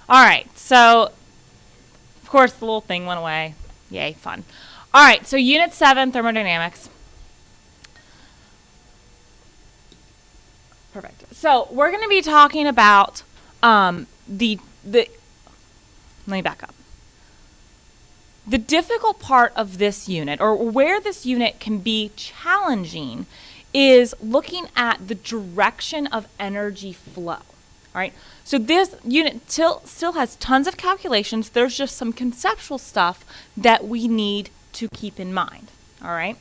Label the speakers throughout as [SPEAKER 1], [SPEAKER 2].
[SPEAKER 1] All right, so of course the little thing went away. Yay, fun. All right, so Unit 7, Thermodynamics. Perfect. So we're going to be talking about let me back up. The difficult part of this unit, or where this unit can be challenging, is looking at the direction of energy flow. All right. So this unit still has tons of calculations. There's just some conceptual stuff that we need to keep in mind. All right.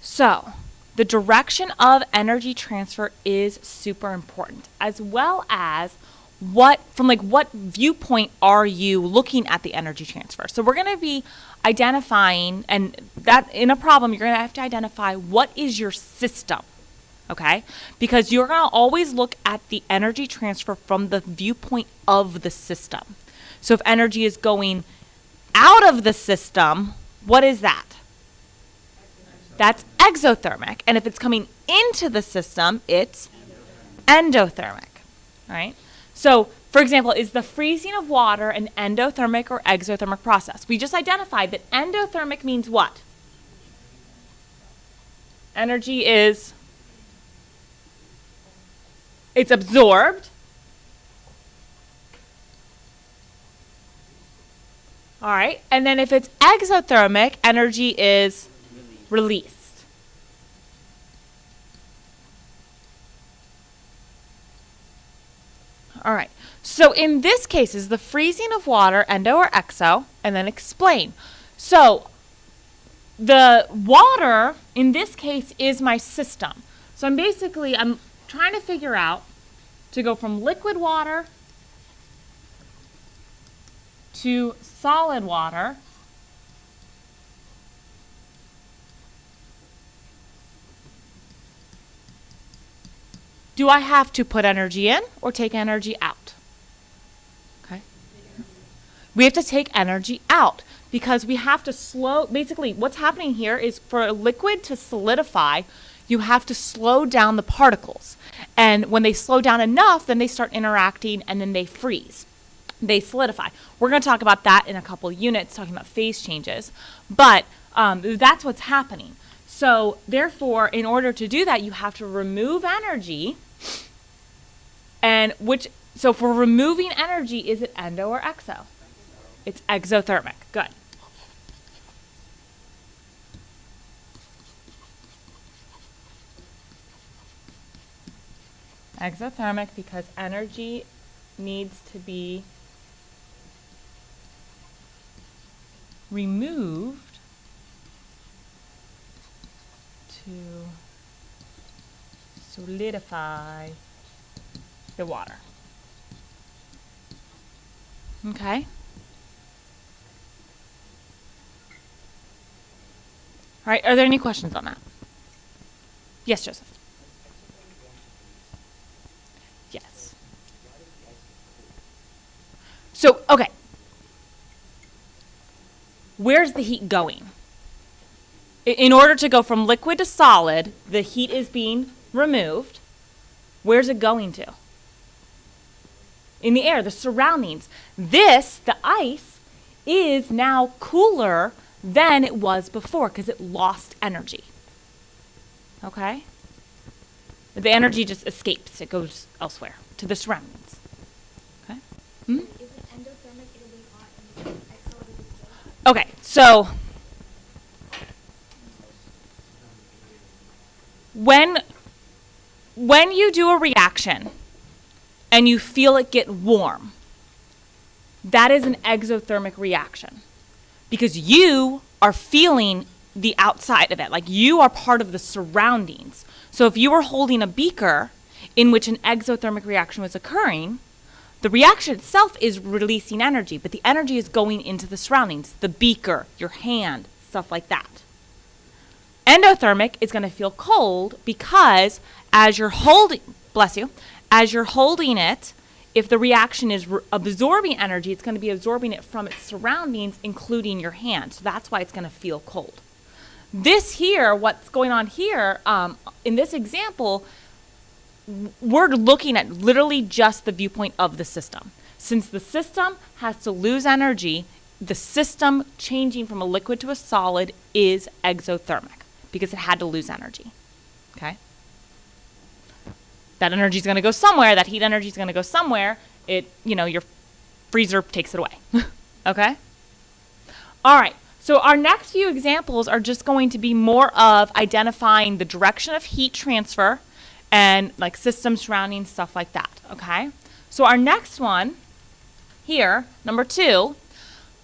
[SPEAKER 1] So the direction of energy transfer is super important, as well as from what viewpoint are you looking at the energy transfer. So we're going to be identifying, and that in a problem, you're going to have to identify what is your system, okay? Because you're going to always look at the energy transfer from the viewpoint of the system. So if energy is going out of the system, what is that? That's exothermic. And if it's coming into the system, it's endothermic, right? So, for example, is the freezing of water an endothermic or exothermic process? We just identified that endothermic means what? Energy it's absorbed. All right. And then if it's exothermic, energy is released. All right. So in this case, is the freezing of water endo or exo? And then explain. So the water, in this case, is my system. So I'm trying to figure out to go from liquid water to solid water. Do I have to put energy in or take energy out? Okay. We have to take energy out because we have to basically what's happening here is for a liquid to solidify, you have to slow down the particles. And when they slow down enough, then they start interacting and then they freeze. They solidify. We're going to talk about that in a couple units, talking about phase changes. But that's what's happening. So therefore, in order to do that, you have to remove energy. And so for removing energy, is it endo or exo? It's exothermic. Good. Exothermic because energy needs to be removed to solidify the water. Okay? All right, are there any questions on that? Yes, Joseph. Yes. So, okay. Where's the heat going? In order to go from liquid to solid, the heat is being removed. Where's it going to? In the air, the surroundings. The ice, is now cooler than it was before because it lost energy. Okay? The energy just escapes. It goes elsewhere to the surroundings. Okay? Hmm?
[SPEAKER 2] Is it endothermic? It'll be hot and exo will be cold.
[SPEAKER 1] Okay, so when you do a reaction and you feel it get warm, that is an exothermic reaction because you are feeling the outside of it, like you are part of the surroundings. So if you were holding a beaker in which an exothermic reaction was occurring, the reaction itself is releasing energy, but the energy is going into the surroundings, the beaker, your hand, stuff like that. Endothermic is going to feel cold because as you're holding, as you're holding it, if the reaction is absorbing energy, it's going to be absorbing it from its surroundings, including your hand. So that's why it's going to feel cold. This here, what's going on here, in this example, we're looking at literally just the viewpoint of the system. Since the system has to lose energy, the system changing from a liquid to a solid is exothermic because it had to lose energy. Okay? That energy is going to go somewhere. That heat energy is going to go somewhere. Your freezer takes it away. Okay? All right. So our next few examples are just going to be more of identifying the direction of heat transfer and like system surrounding stuff like that. Okay? So our next one here, number 2,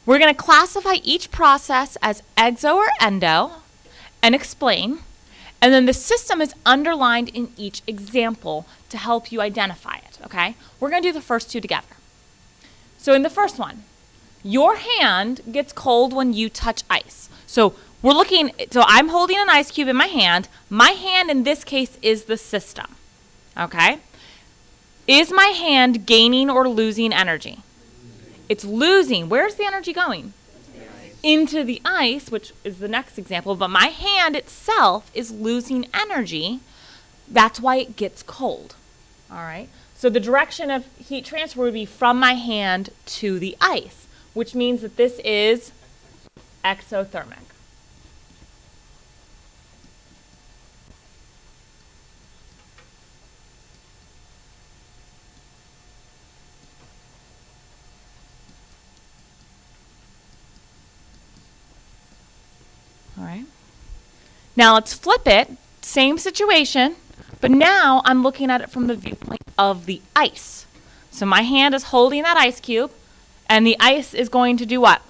[SPEAKER 1] we're going to classify each process as exo or endo and explain. And then the system is underlined in each example to help you identify it, okay? We're going to do the first 2 together. So in the first one, your hand gets cold when you touch ice. So I'm holding an ice cube in my hand. My hand in this case is the system, okay? Is my hand gaining or losing energy? It's losing. Where's the energy going? Into the ice, which is the next example, but my hand itself is losing energy. That's why it gets cold. All right? So the direction of heat transfer would be from my hand to the ice, which means that this is exothermic. All right. Now let's flip it. Same situation, but now I'm looking at it from the viewpoint of the ice. So my hand is holding that ice cube, and the ice is going to do what?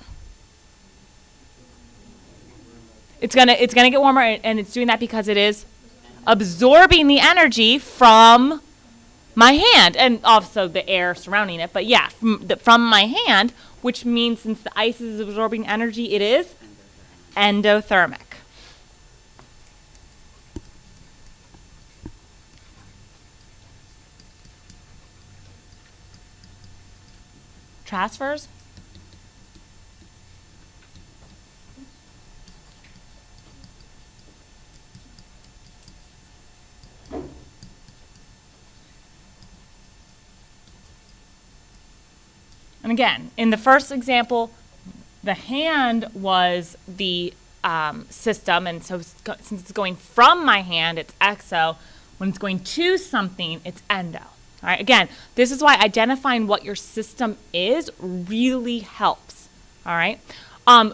[SPEAKER 1] It's gonna get warmer, and it's doing that because it is absorbing the energy from my hand, and also the air surrounding it. But yeah, from my hand, which means since the ice is absorbing energy, it is endothermic. Transfers? And again, in the first example, the hand was the system, and so since it's going from my hand, it's exo. When it's going to something, it's endo. All right. Again, this is why identifying what your system is really helps. All right.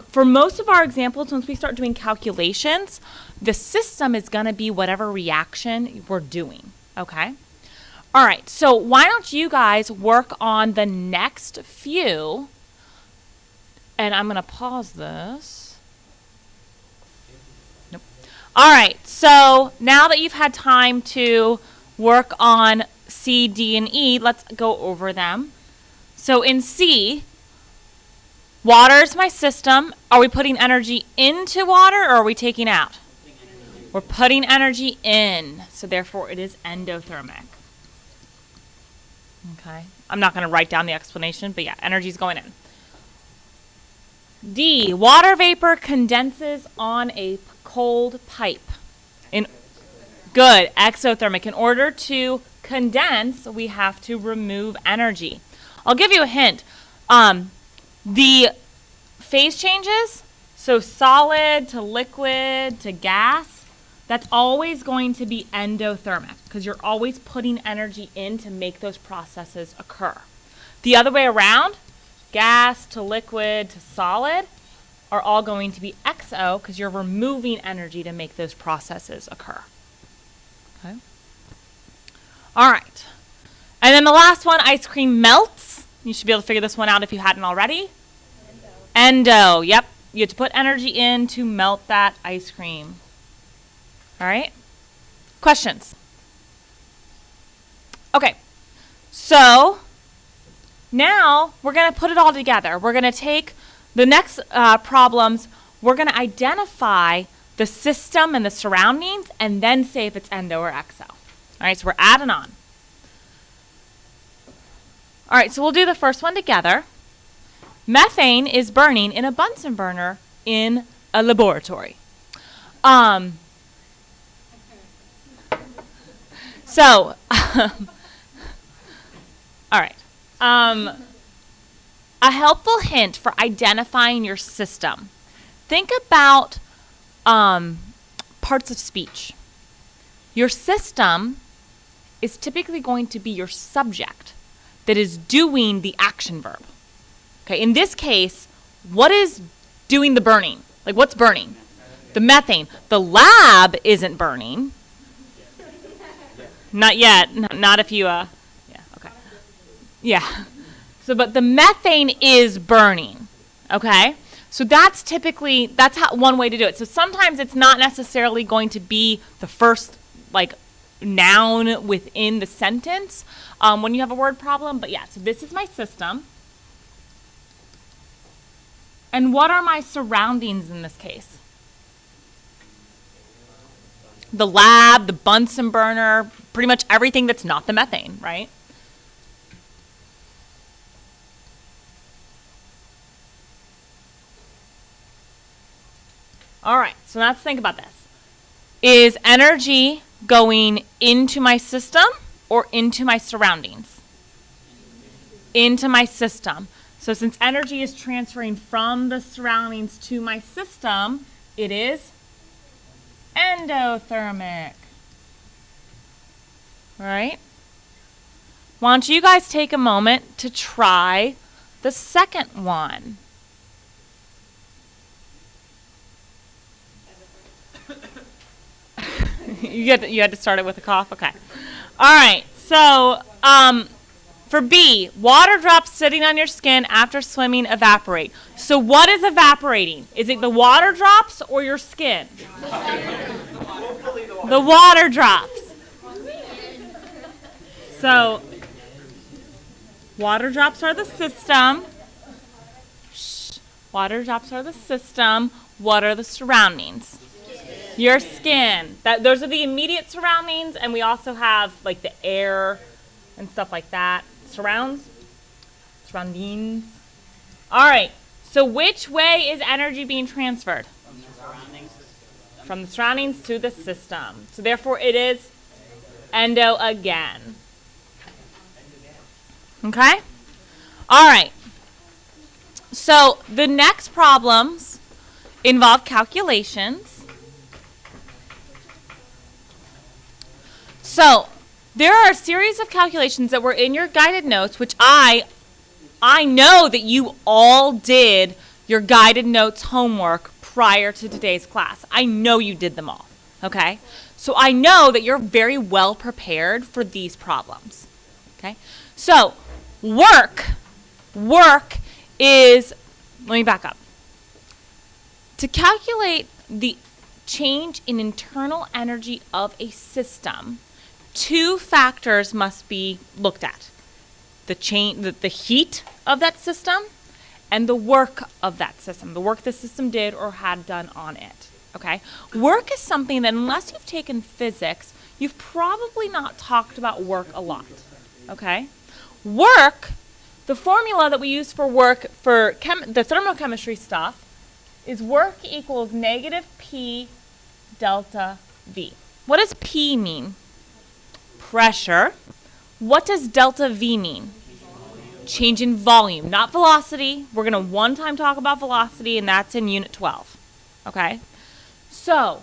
[SPEAKER 1] For most of our examples, once we start doing calculations, the system is going to be whatever reaction we're doing. Okay. All right. So why don't you guys work on the next few? And I'm going to pause this. Nope. All right. So now that you've had time to work on C, D, and E, let's go over them. So in C, water is my system. Are we putting energy into water or are we taking out? We're putting energy in. So therefore it is endothermic. Okay. I'm not going to write down the explanation, but yeah, energy is going in. D, water vapor condenses on a cold pipe. Good, exothermic. In order to condense, we have to remove energy. I'll give you a hint. The phase changes, so solid to liquid to gas, that's always going to be endothermic because you're always putting energy in to make those processes occur. The other way around, gas to liquid to solid are all going to be exo because you're removing energy to make those processes occur. Okay. All right. And then the last one, ice cream melts. You should be able to figure this one out if you hadn't already. Endo. Yep. You have to put energy in to melt that ice cream. All right. Questions? Okay. So now we're going to put it all together. We're going to take the next problems. We're going to identify the system and the surroundings and then say if it's endo or exo. All right, so we're adding on. All right, so we'll do the first one together. Methane is burning in a Bunsen burner in a laboratory. So, all right. A helpful hint for identifying your system. Think about parts of speech. Your system is typically going to be your subject that is doing the action verb. Okay, in this case, what is doing the burning? Like, what's burning? The methane. The lab isn't burning. Not yet. Not if you, yeah, okay. Yeah. So, but the methane is burning, okay? So that's typically, that's how, one way to do it. So sometimes it's not necessarily going to be the first, like, noun within the sentence when you have a word problem. But yeah, so this is my system. And what are my surroundings in this case? The lab, the Bunsen burner, pretty much everything that's not the methane, right? All right, so let's think about this. Is energy going into my system or into my surroundings? Into my system. So since energy is transferring from the surroundings to my system, it is endothermic. All right? Why don't you guys take a moment to try the second one? You had to start it with a cough? Okay. All right. So for B, water drops sitting on your skin after swimming evaporate. So what is evaporating? Is it the water drops or your skin? The water drops. So water drops are the system. Water drops are the system. What are the surroundings? Your skin. Those are the immediate surroundings, and we also have like the air and stuff like that. Surroundings. All right. So which way is energy being transferred? From the surroundings to the system. So therefore it is endo again. Okay? All right. So the next problems involve calculations. So there are a series of calculations that were in your guided notes, which I know that you all did your guided notes homework prior to today's class. I know you did them all, okay? So I know that you're very well prepared for these problems, okay? So work is, let me back up. To calculate the change in internal energy of a system, two factors must be looked at. The heat of that system and the work of that system, the work the system did or had done on it, okay? Work is something that unless you've taken physics, you've probably not talked about work a lot, okay? Work, the formula that we use for work for the thermochemistry stuff is work equals negative P delta V. What does P mean? Pressure. What does delta V mean? Change in volume, not velocity. We're going to one time talk about velocity, and that's in Unit 12. Okay? So,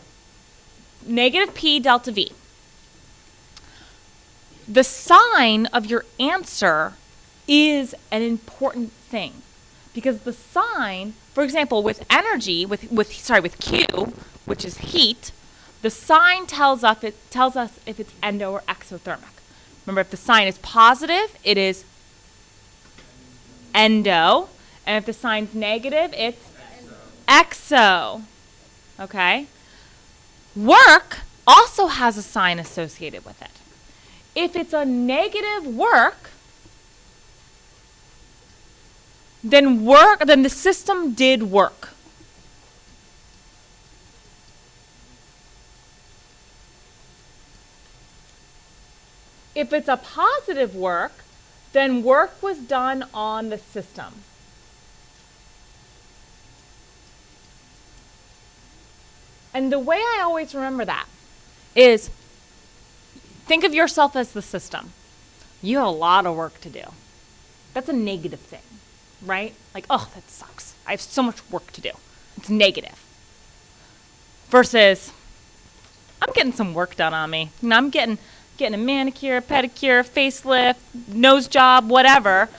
[SPEAKER 1] negative P delta V. The sign of your answer is an important thing because the sign, for example, with energy, with Q, which is heat, the sign tells us if it's endo or exothermic. Remember, if the sign is positive, it is endo, and if the sign's negative, it's exo. Okay? Work also has a sign associated with it. If it's a negative work, then the system did work. If it's a positive work, then work was done on the system. And the way I always remember that is think of yourself as the system. You have a lot of work to do. That's a negative thing. right? Like, oh, that sucks. I have so much work to do. It's negative. Versus, I'm getting some work done on me. You know, I'm getting a manicure, a pedicure, facelift, nose job, whatever.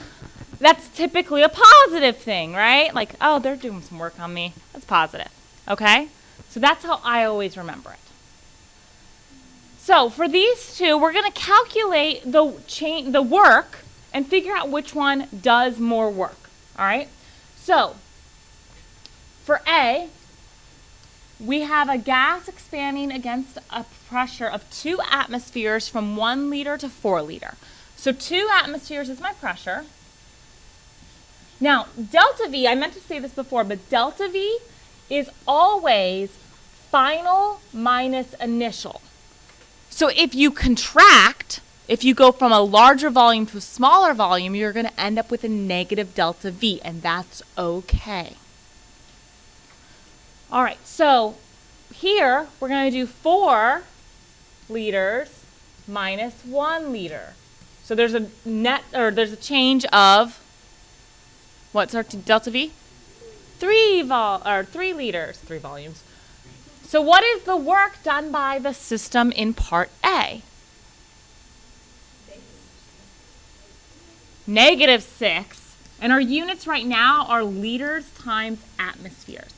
[SPEAKER 1] That's typically a positive thing, right? Like, oh, they're doing some work on me. That's positive, okay? So that's how I always remember it. So for these two, we're going to calculate the work and figure out which one does more work, all right? So for A, we have a gas expanding against a pressure of 2 atmospheres from 1 liter to 4 liter. So 2 atmospheres is my pressure. Now, delta V, I meant to say this before, but delta V is always final minus initial. So if you contract, if you go from a larger volume to a smaller volume, you're going to end up with a negative delta V, and that's okay. All right, so here we're going to do 4 liters minus 1 liter. So there's a there's a change of, what's our delta V? 3 liters, 3 volumes. So what is the work done by the system in part A? -6. And our units right now are liters times atmospheres.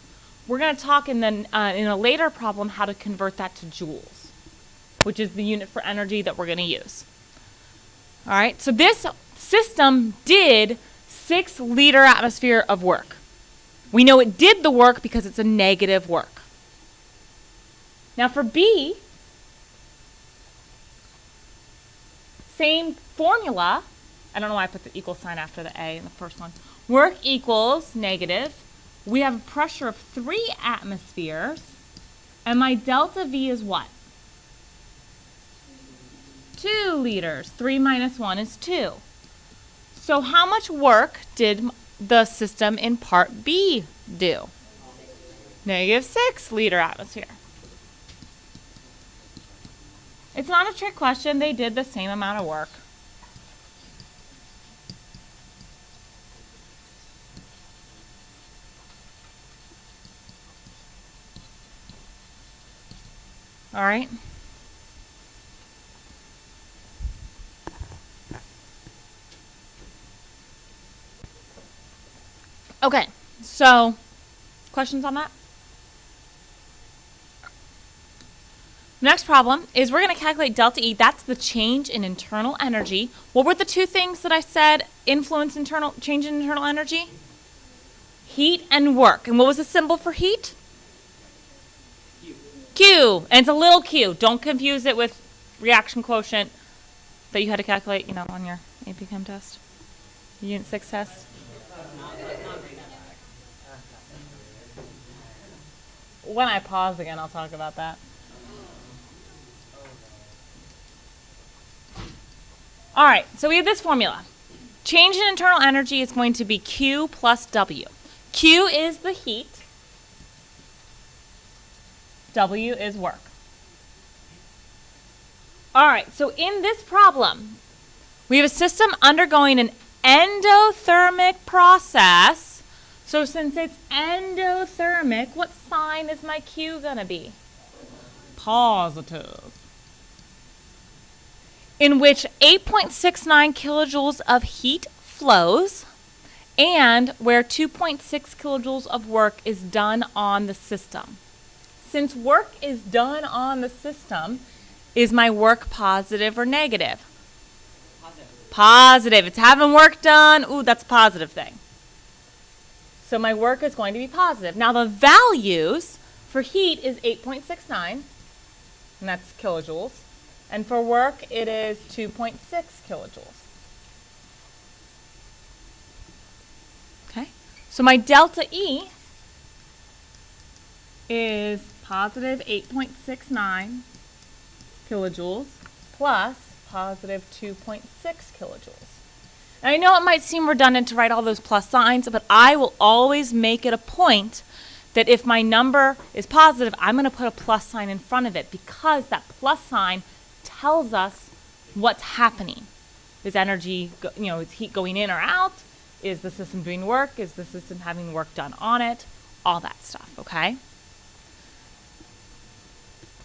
[SPEAKER 1] We're going to talk in a later problem how to convert that to joules, which is the unit for energy that we're going to use. All right, so this system did 6 liter atmosphere of work. We know it did the work because it's a negative work. Now for B, same formula. I don't know why I put the equal sign after the A in the first one. Work equals negative. We have a pressure of 3 atmospheres, and my delta V is what? 2 liters. 3 minus 1 is 2. So how much work did the system in part B do? -6 liter atmosphere. It's not a trick question. They did the same amount of work. All right. Okay, so questions on that? Next problem is we're going to calculate delta E. That's the change in internal energy. What were the 2 things that I said influence change in internal energy? Heat and work. And what was the symbol for heat? Q. And it's a little q. Don't confuse it with reaction quotient that you had to calculate, on your AP Chem test, Unit 6 test. When I pause again, I'll talk about that. All right, so we have this formula. Change in internal energy is going to be Q plus W. Q is the heat. W is work. All right, so in this problem, we have a system undergoing an endothermic process. So since it's endothermic, what sign is my Q going to be? Positive. In which 8.69 kilojoules of heat flows and where 2.6 kilojoules of work is done on the system. Since work is done on the system, is my work positive or negative? Positive. Positive. It's having work done. Ooh, that's a positive thing. So my work is going to be positive. Now the values for heat is 8.69, and that's kilojoules. And for work, it is 2.6 kilojoules. Okay? So my delta E is positive 8.69 kilojoules plus positive 2.6 kilojoules. And I know it might seem redundant to write all those plus signs, but I will always make it a point that if my number is positive, I'm going to put a plus sign in front of it because that plus sign tells us what's happening. Is energy, is heat going in or out? is the system doing work? Is the system having work done on it? All that stuff, okay?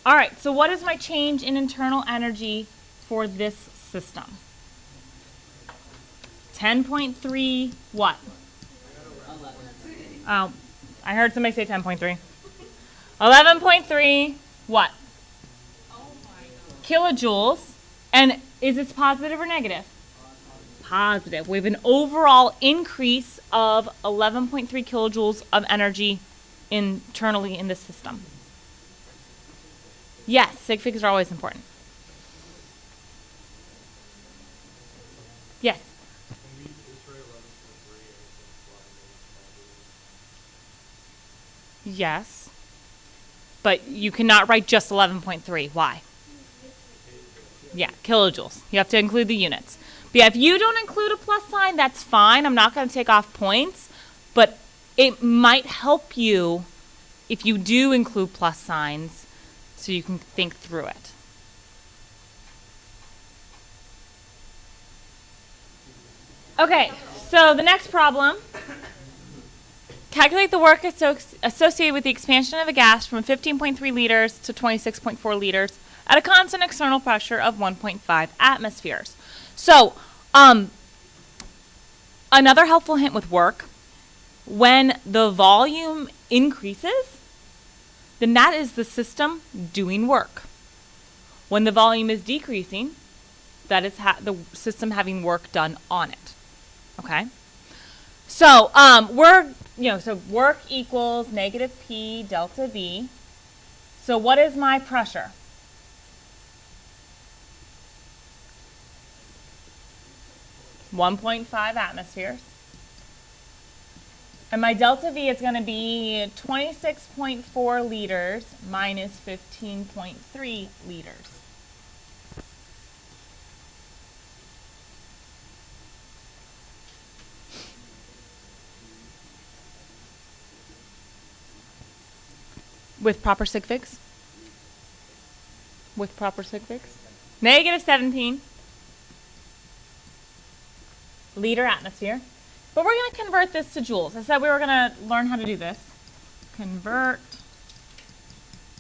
[SPEAKER 1] All right, so what is my change in internal energy for this system? 10.3 what? Oh, I heard somebody say 10.3. 11.3 what? Kilojoules. And is this positive or negative? Positive. We have an overall increase of 11.3 kilojoules of energy internally in this system. Yes, sig figs are always important. Yes. Yes. But you cannot write just 11.3. Why? Yeah, kilojoules. You have to include the units. But yeah, if you don't include a plus sign, that's fine. I'm not going to take off points. But it might help you if you do include plus signs so you can think through it. Okay, so the next problem. Calculate the work associated with the expansion of a gas from 15.3 liters to 26.4 liters at a constant external pressure of 1.5 atmospheres. So, another helpful hint with work, when the volume increases, then that is the system doing work. When the volume is decreasing, that is the system having work done on it. Okay? So, so work equals negative P delta V. So what is my pressure? .5 atmospheres. And my delta V is going to be 26.4 liters minus 15.3 liters. With proper sig figs? With proper sig figs? Negative 17 liter atmosphere. But we're going to convert this to joules. I said we were going to learn how to do this. Convert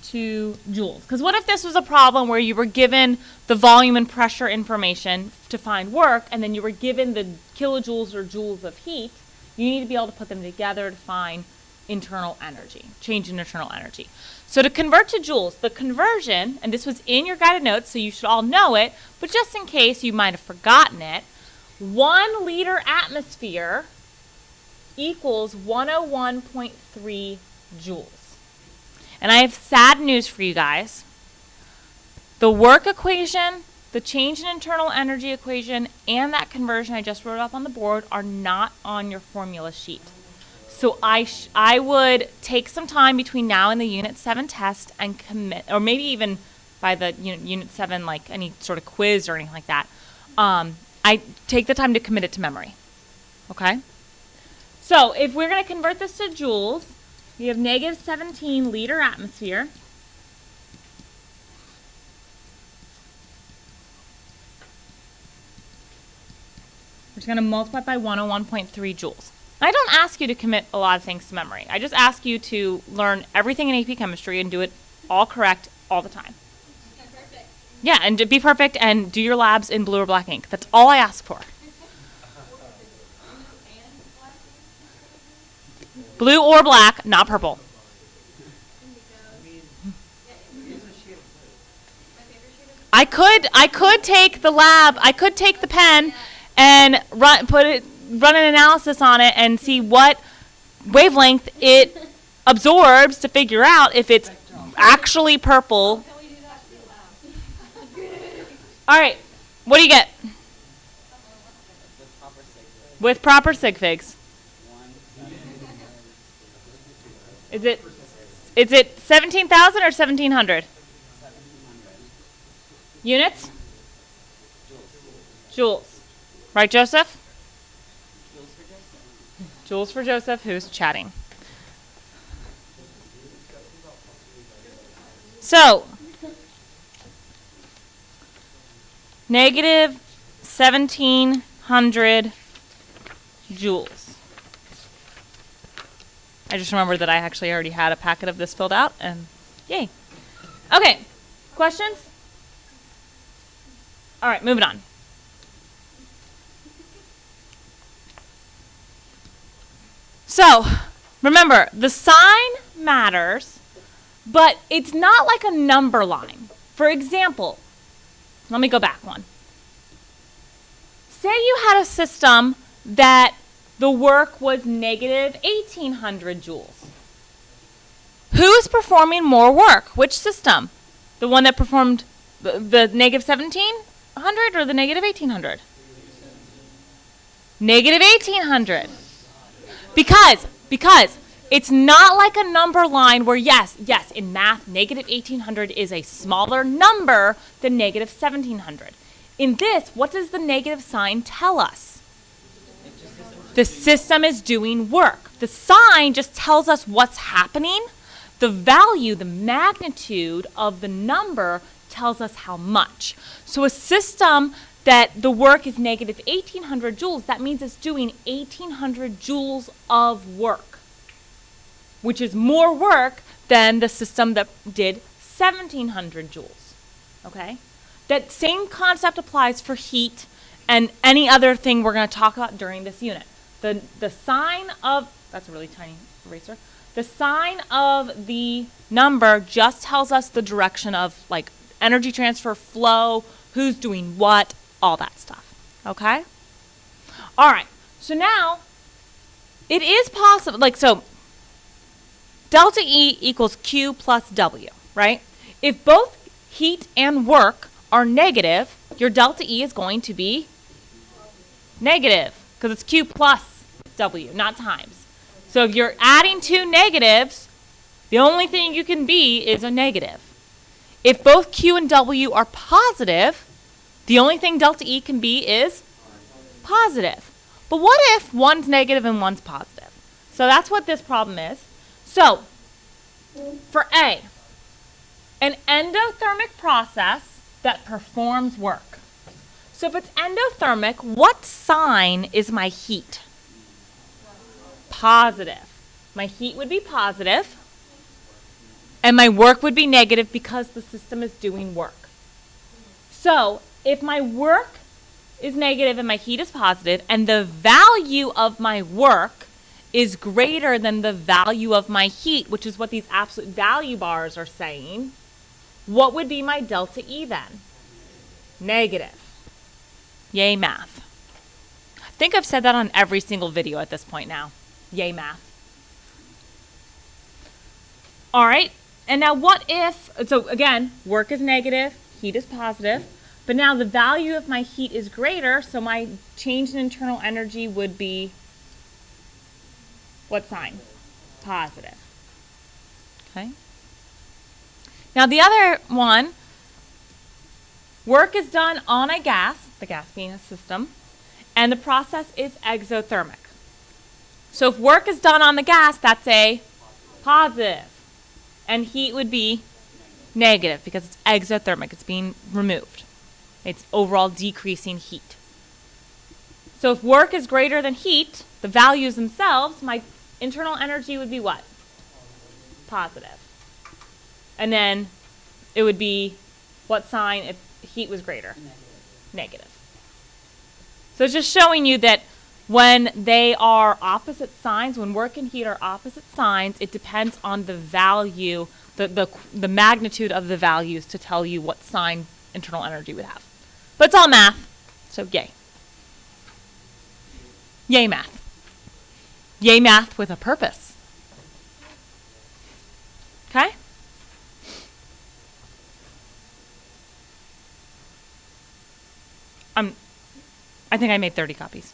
[SPEAKER 1] to joules. Because what if this was a problem where you were given the volume and pressure information to find work, and then you were given the kilojoules or joules of heat? You need to be able to put them together to find internal energy, change in internal energy. So to convert to joules, the conversion, and this was in your guided notes, so you should all know it, but just in case you might have forgotten it, 1 liter atmosphere equals 101.3 joules. And I have sad news for you guys. The work equation, the change in internal energy equation, and that conversion I just wrote up on the board are not on your formula sheet. So I would take some time between now and the Unit 7 test and commit, or maybe even by the Unit 7, like any sort of quiz or anything like that, I take the time to commit it to memory. Okay? So if we're going to convert this to joules, we have negative 17 liter atmosphere. We're just going to multiply by 101.3 joules. I don't ask you to commit a lot of things to memory. I just ask you to learn everything in AP Chemistry and do it all correct all the time. Perfect. Yeah, and to be perfect and do your labs in blue or black ink. That's all I ask for. Blue or black, not purple. I could take the lab, I could take the pen and run an analysis on it and see what wavelength it absorbs to figure out if it's actually purple. All right, what do you get? With proper sig figs. Is it 17,000 or 1,700? Units? Joules. Right, Joseph? Joules for Joseph, who's chatting. So, negative 1,700 joules. I just remembered that I actually already had a packet of this filled out, and yay. Okay, questions? All right, moving on. So, remember, the sign matters, but it's not like a number line. For example, let me go back one. Say you had a system that the work was negative 1,800 joules. Who is performing more work? Which system? The one that performed the negative 1,700 or the negative 1,800? Negative 1,800. Because it's not like a number line where, yes, in math, negative 1,800 is a smaller number than negative 1,700. In this, what does the negative sign tell us? The system is doing work. The sign just tells us what's happening. The value, the magnitude of the number tells us how much. So a system that the work is negative 1,800 joules, that means it's doing 1,800 joules of work, which is more work than the system that did 1,700 joules, okay? That same concept applies for heat and any other thing we're going to talk about during this unit. The sign of, that's a really tiny eraser, the sign of the number just tells us the direction of like energy transfer, flow, who's doing what, all that stuff, okay? All right, so now it is possible, like, so delta E equals Q plus W, right? If both heat and work are negative, your delta E is going to be negative because it's Q plus W, not times. So if you're adding two negatives, the only thing you can be is a negative. If both Q and W are positive, the only thing delta E can be is positive. But what if one's negative and one's positive? So that's what this problem is. So for A, an endothermic process that performs work. So if it's endothermic, what sign is my heat? Positive. My heat would be positive, and my work would be negative because the system is doing work. So if my work is negative and my heat is positive, and the value of my work is greater than the value of my heat, which is what these absolute value bars are saying, what would be my delta E then? Negative. Yay, math. I think I've said that on every single video at this point now. Yay, math. All right, and now what if, so again, work is negative, heat is positive, but now the value of my heat is greater, so my change in internal energy would be what sign? Positive. Okay. Now the other one, work is done on a gas, the gas being a system, and the process is exothermic. So if work is done on the gas, that's a positive. And heat would be negative because it's exothermic. It's being removed. It's overall decreasing heat. So if work is greater than heat, the values themselves, my internal energy would be what? Positive. And then it would be what sign if heat was greater? Negative. So it's just showing you that when they are opposite signs, when work and heat are opposite signs, it depends on the value, the magnitude of the values to tell you what sign internal energy would have. But it's all math, so yay. Yay, math. Yay, math with a purpose. Okay? I think I made 30 copies.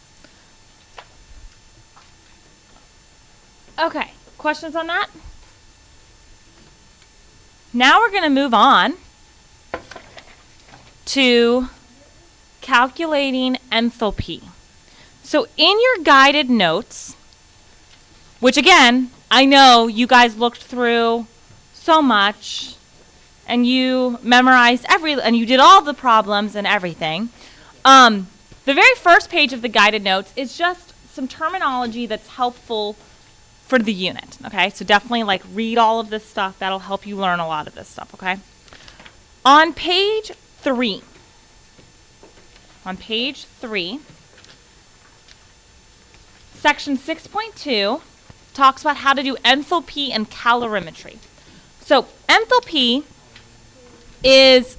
[SPEAKER 1] Okay, questions on that? Now we're going to move on to calculating enthalpy. So in your guided notes, which again, I know you guys looked through so much and you memorized and you did all the problems and everything. The very first page of the guided notes is just some terminology that's helpful for the unit, okay? So definitely like read all of this stuff. That'll help you learn a lot of this stuff, okay? On page 3, section 6.2 talks about how to do enthalpy and calorimetry. So enthalpy is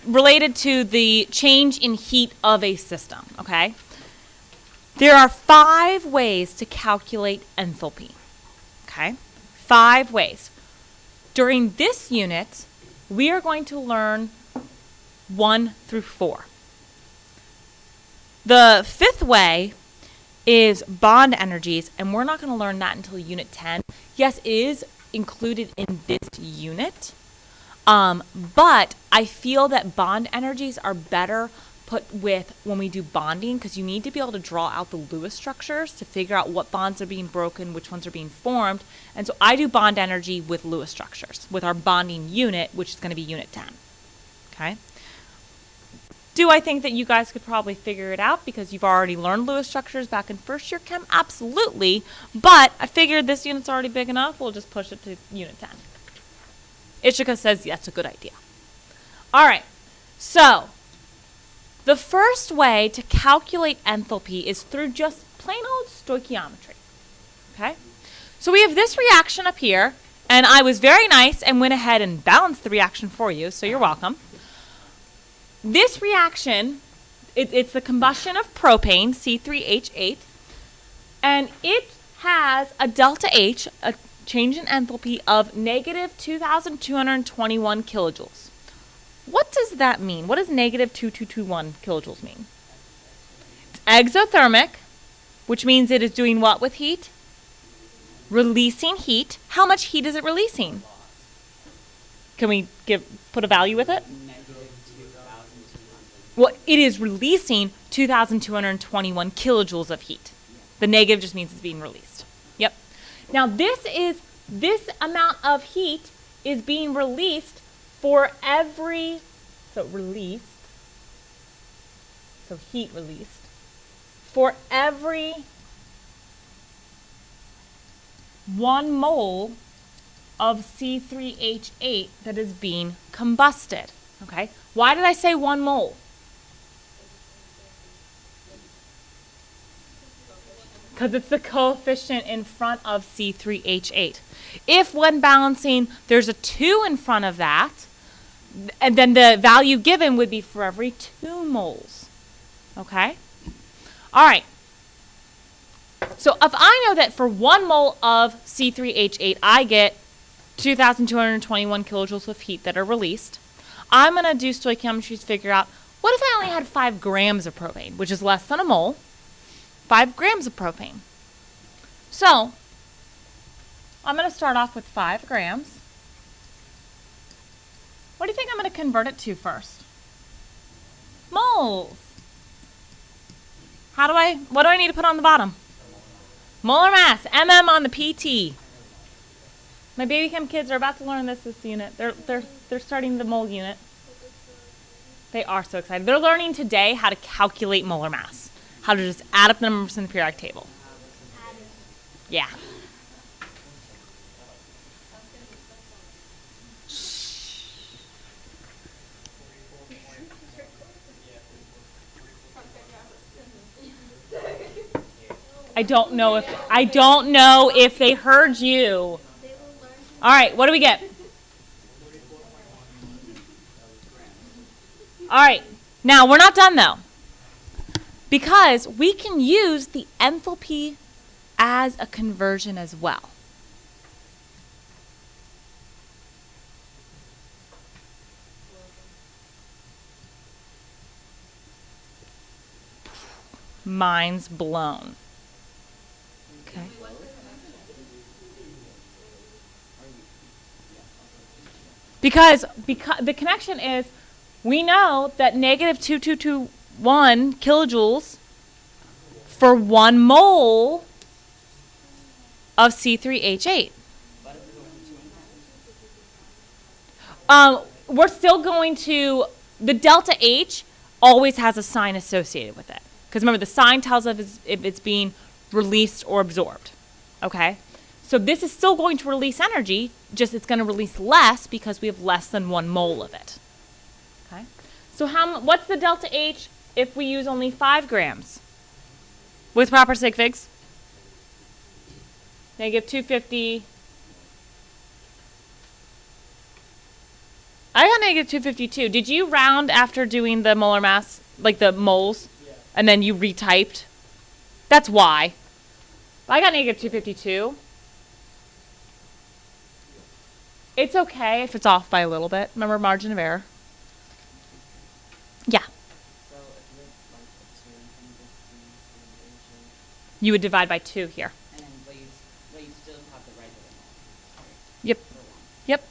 [SPEAKER 1] related to the change in heat of a system, okay? There are 5 ways to calculate enthalpy, okay? 5 ways. During this unit, we are going to learn 1 through 4. The 5th way is bond energies, and we're not going to learn that until unit 10. Yes, it is included in this unit, but I feel that bond energies are better put with when we do bonding, because you need to be able to draw out the Lewis structures to figure out what bonds are being broken, which ones are being formed. And so I do bond energy with Lewis structures with our bonding unit, which is going to be unit 10. Okay? Do I think that you guys could probably figure it out because you've already learned Lewis structures back in first year chem? Absolutely. But I figured this unit's already big enough. We'll just push it to unit 10. Ishika says, yes, a good idea. All right. So the first way to calculate enthalpy is through just plain old stoichiometry. Okay? So we have this reaction up here, and I was very nice and went ahead and balanced the reaction for you, so you're welcome. This reaction, it's the combustion of propane, C3H8, and it has a delta H, a change in enthalpy of negative 2,221 kilojoules. What does that mean? What does negative 2221 kilojoules mean? It's exothermic, which means it is doing what with heat? Releasing heat. How much heat is it releasing? Can we put a value with it? Well, it is releasing 2,221 kilojoules of heat. The negative just means it's being released. Yep. Now this amount of heat is being released for every, heat released, for every 1 mole of C3H8 that is being combusted. Okay? Why did I say 1 mole? Because it's the coefficient in front of C3H8. If when balancing there's a 2 in front of that, and then the value given would be for every 2 moles. Okay? All right. So if I know that for 1 mole of C3H8 I get 2,221 kilojoules of heat that are released, I'm going to do stoichiometry to figure out, what if I only had 5 grams of propane, which is less than a mole? 5 grams of propane. So I'm going to start off with 5 grams. What do you think I'm going to convert it to first? Moles. What do I need to put on the bottom? Molar mass, MM on the PT. My baby chem kids are about to learn this unit. They're starting the mole unit. They are so excited. They're learning today how to calculate molar mass. How to just add up the numbers in the periodic table. Yeah. I don't know if they heard you. All right, what do we get? All right. Now, we're not done though. Because we can use the enthalpy as a conversion as well. Mind's blown. Okay. Because the connection is, we know that negative 2221 kilojoules for 1 mole of C3H8. We're still going to, the delta H always has a sign associated with it. Because remember, the sign tells us if it's being released or absorbed. Okay? So this is still going to release energy, just it's going to release less because we have less than 1 mole of it. Okay? So what's the delta H if we use only 5 grams? With proper sig figs? Negative 250. I got negative 252. Did you round after doing the molar mass, like the moles, and then you retyped? That's why. I got negative 252. It's okay if it's off by a little bit. Remember, margin of error. Yeah. You would divide by 2 here.
[SPEAKER 3] And then, but you still have the regular one.
[SPEAKER 1] Yep. Yep.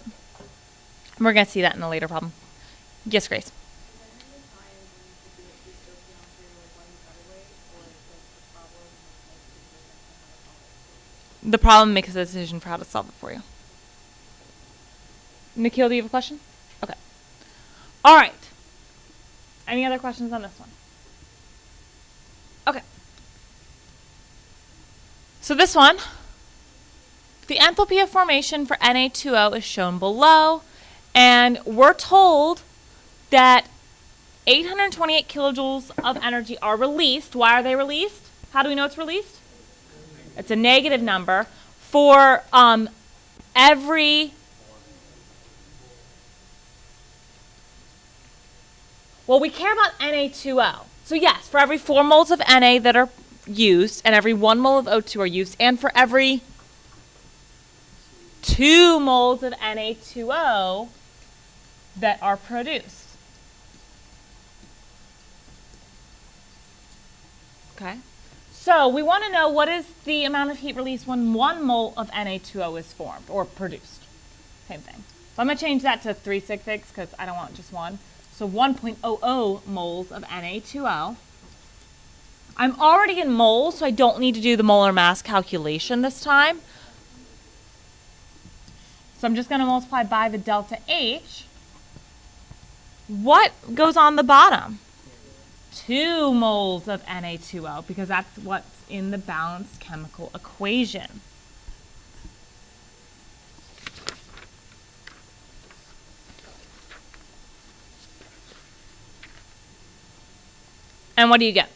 [SPEAKER 1] We're going to see that in a later problem. Yes, Grace. The problem makes a decision for how to solve it for you. Nikhil, do you have a question? Okay. All right. Any other questions on this one? Okay. So this one, the enthalpy of formation for Na2O is shown below, and we're told that 828 kilojoules of energy are released. Why are they released? How do we know it's released? It's a negative number for every... Well, we care about Na2O. So yes, for every 4 moles of Na that are used, and every 1 mole of O2 are used, and for every 2 moles of Na2O that are produced. Okay? So we want to know what is the amount of heat released when 1 mole of Na2O is formed or produced. Same thing. So I'm going to change that to 3 sig figs because I don't want just 1. So 1.00 moles of Na2O. I'm already in moles, so I don't need to do the molar mass calculation this time. So I'm just going to multiply by the delta H. What goes on the bottom? 2 moles of Na2O, because that's what's in the balanced chemical equation. And what do you get?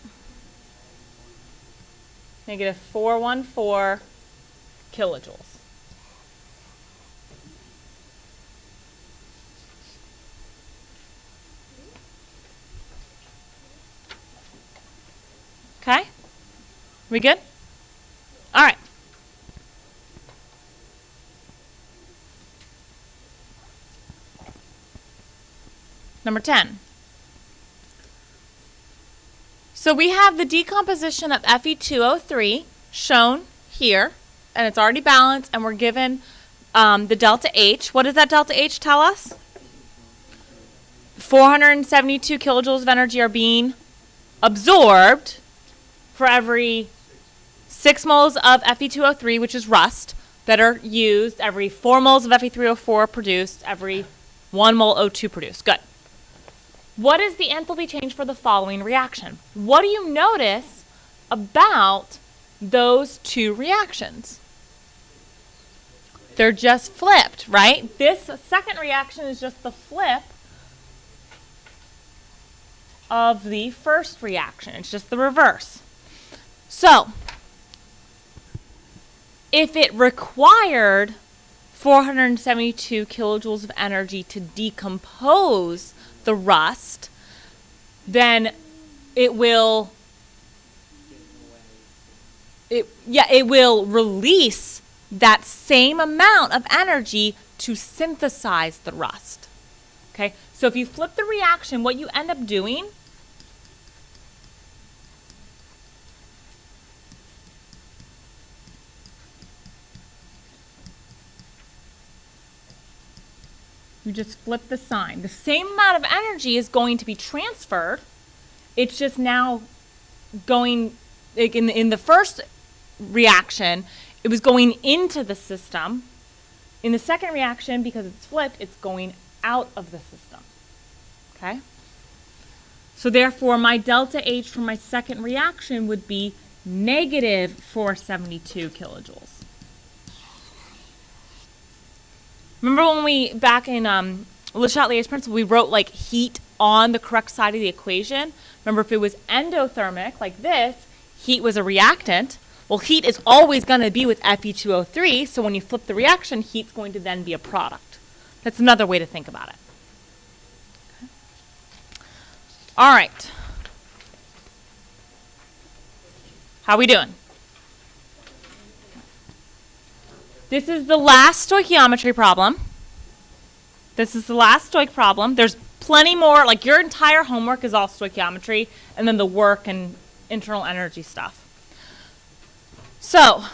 [SPEAKER 1] Negative 414 kilojoules. Okay? We good? All right. Number 10. So we have the decomposition of Fe2O3 shown here, and it's already balanced, and we're given the delta H. What does that delta H tell us? 472 kilojoules of energy are being absorbed for every 6 moles of Fe2O3, which is rust, that are used, every 4 moles of Fe3O4 produced, every 1 mole O2 produced. Good. What is the enthalpy change for the following reaction? What do you notice about those two reactions? They're just flipped, right? This second reaction is just the flip of the first reaction. It's just the reverse. So, if it required 472 kilojoules of energy to decompose the rust, then it will release that same amount of energy to synthesize the rust. Okay? So if you flip the reaction, what you end up doing you just flip the sign. The same amount of energy is going to be transferred. It's just now going, like in the first reaction, it was going into the system. In the second reaction, because it's flipped, it's going out of the system. Okay? So therefore, my delta H for my second reaction would be negative 472 kilojoules. Remember when we, back in Le Chatelier's principle, we wrote like heat on the correct side of the equation? Remember, if it was endothermic, like this, heat was a reactant. Well, heat is always going to be with Fe2O3, so when you flip the reaction, heat's going to then be a product. That's another way to think about it. Okay. All right. How we doing? This is the last stoichiometry problem. This is the last stoich problem. There's plenty more, like your entire homework is all stoichiometry, and then the work and internal energy stuff. So,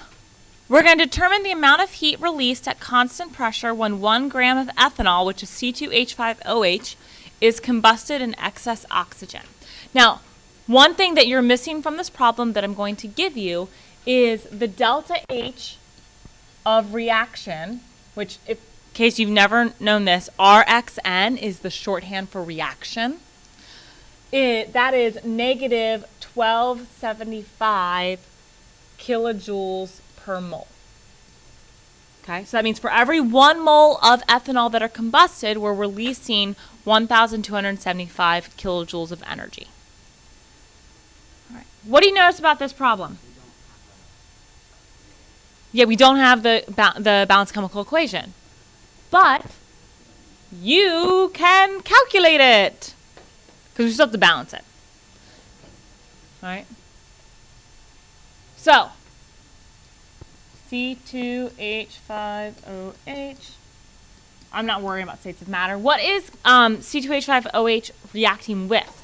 [SPEAKER 1] we're going to determine the amount of heat released at constant pressure when 1 gram of ethanol, which is C2H5OH, is combusted in excess oxygen. Now, one thing that you're missing from this problem that I'm going to give you is the delta H of reaction, which, in case you've never known this, RXN is the shorthand for reaction. That is negative 1275 kilojoules per mole. Okay, so that means for every 1 mole of ethanol that are combusted, we're releasing 1,275 kilojoules of energy. All right. What do you notice about this problem? Yeah, we don't have the balanced chemical equation, but you can calculate it because we still have to balance it. All right. So, C2H5OH. I'm not worrying about states of matter. What is C2H5OH reacting with?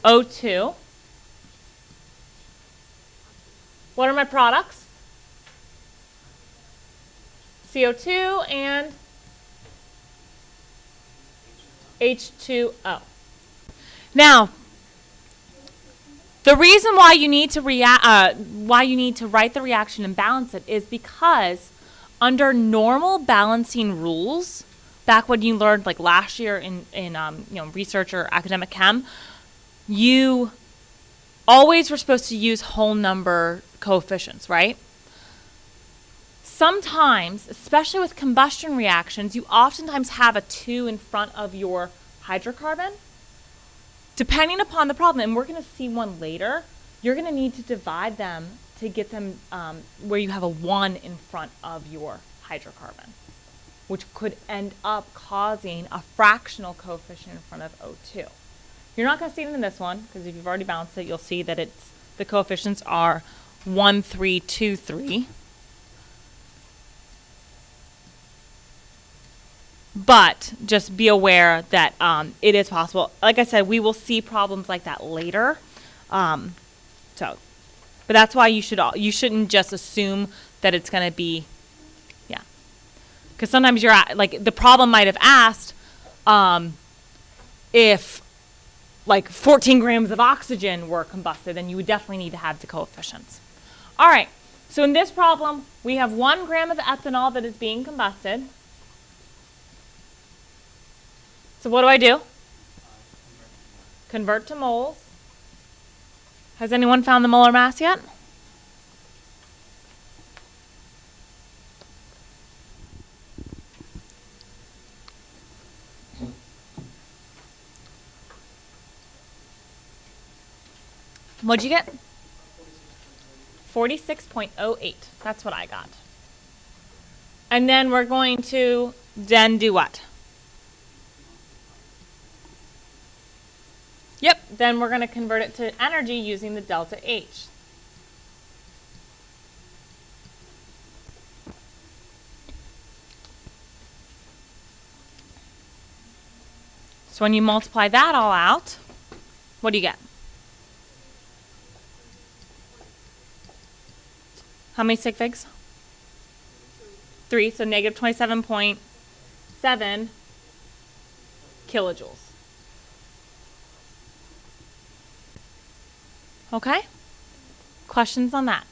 [SPEAKER 1] O2. What are my products? CO2 and H2O. Now, the reason why you need to write the reaction and balance it is because under normal balancing rules, back when you learned like last year in research or academic chem, you always were supposed to use whole number coefficients, right? Sometimes, especially with combustion reactions, you oftentimes have a 2 in front of your hydrocarbon. Depending upon the problem, and we're going to see one later, you're going to need to divide them to get them where you have a 1 in front of your hydrocarbon, which could end up causing a fractional coefficient in front of O2. You're not going to see it in this one, because if you've already balanced it, you'll see that the coefficients are 1, 3, 2, 3. But just be aware that it is possible. Like I said, we will see problems like that later. But that's why you shouldn't just assume that it's going to be, yeah. Because sometimes like the problem might have asked if like 14 grams of oxygen were combusted, then you would definitely need to have the coefficients. All right. So in this problem, we have 1 gram of ethanol that is being combusted. So what do? Convert to moles. Has anyone found the molar mass yet? What'd you get? 46.08. That's what I got. And then we're going to then do what? Yep, then we're going to convert it to energy using the delta H. So when you multiply that all out, what do you get? How many sig figs? 3, so negative 27.7 kilojoules. Okay? Questions on that?